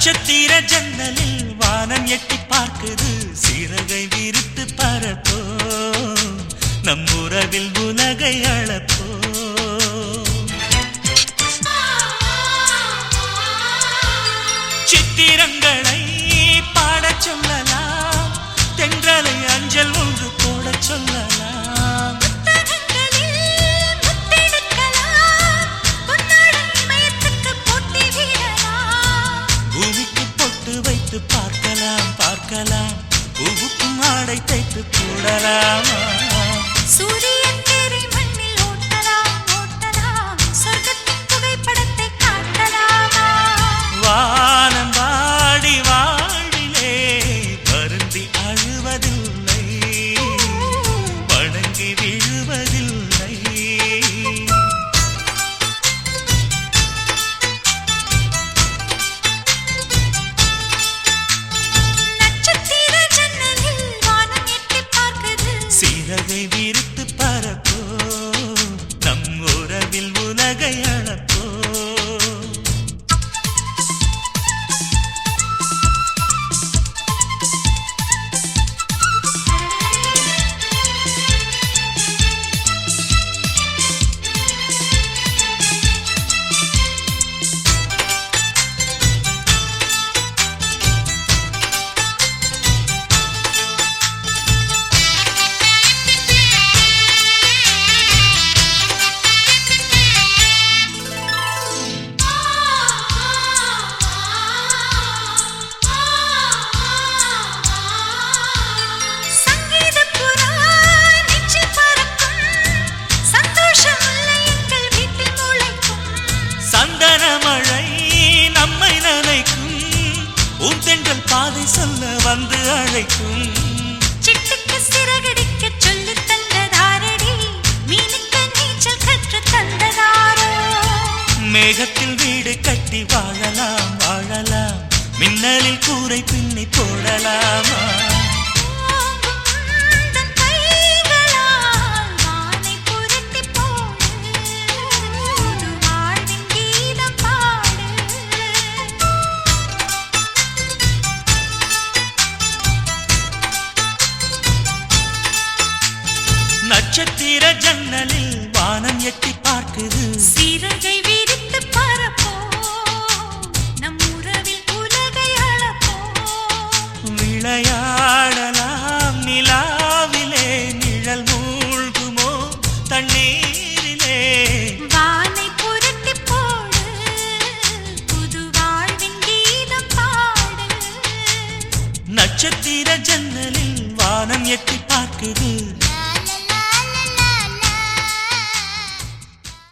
நட்சத்திர ஜன்னலில் வானம் எட்டி பார்க்குது சிறகை விரித்து பறப்போ நம் உறவில் உலகை அளப்போ சித்திரங்களை பாடச் சொல்லலாம் தென்றலை அஞ்சல் ஒன்று போடச் சொல்லலாம் பார்க்கலாம் பார்க்கலாம் பூவுக்கும் ஆடை தைத்து போடலாமா சூரியன் தேரை மண்ணில் ஓட்டலாம் ஓட்டலாம் சொர்க்கத்தின் புகைப்படத்தை காட்டலாமா வானம் வாடி வாழ்விலே வருந்தி அழுவதில்லை வணங்கி விழுவதில்லை சிறகை விரித்து பறப்போ நம் உறவில் உலகை அளப்போ மழை நம்மை நினைக்கும் உன் தென்றல் பாதை சொல்ல வந்து அழைக்கும் சிட்டுக்கு சிறகடிக்க சொல்லி தந்ததாரடி மீனுக்கு நீச்சல் கற்று தந்ததாரோ மேகத்தில் வீடு கட்டி வாழலாம் வாழலாம் மின்னலில் கூரை பின்னி போடலாமா நட்சத்திர ஜன்னலில் வானம் எட்டி பார்க்குது சிறகை விரித்து பறப்போ நம் உறவில் உலகை அளப்போ விளையாடலாம் நிலாவிலே நிழல் மூழ்குமோ தண்ணீரிலே வானை புரட்டி போடு புது வாழ்வின் கீதம் பாடு நட்சத்திர ஜன்னலில் வானம் எட்டி பார்க்குது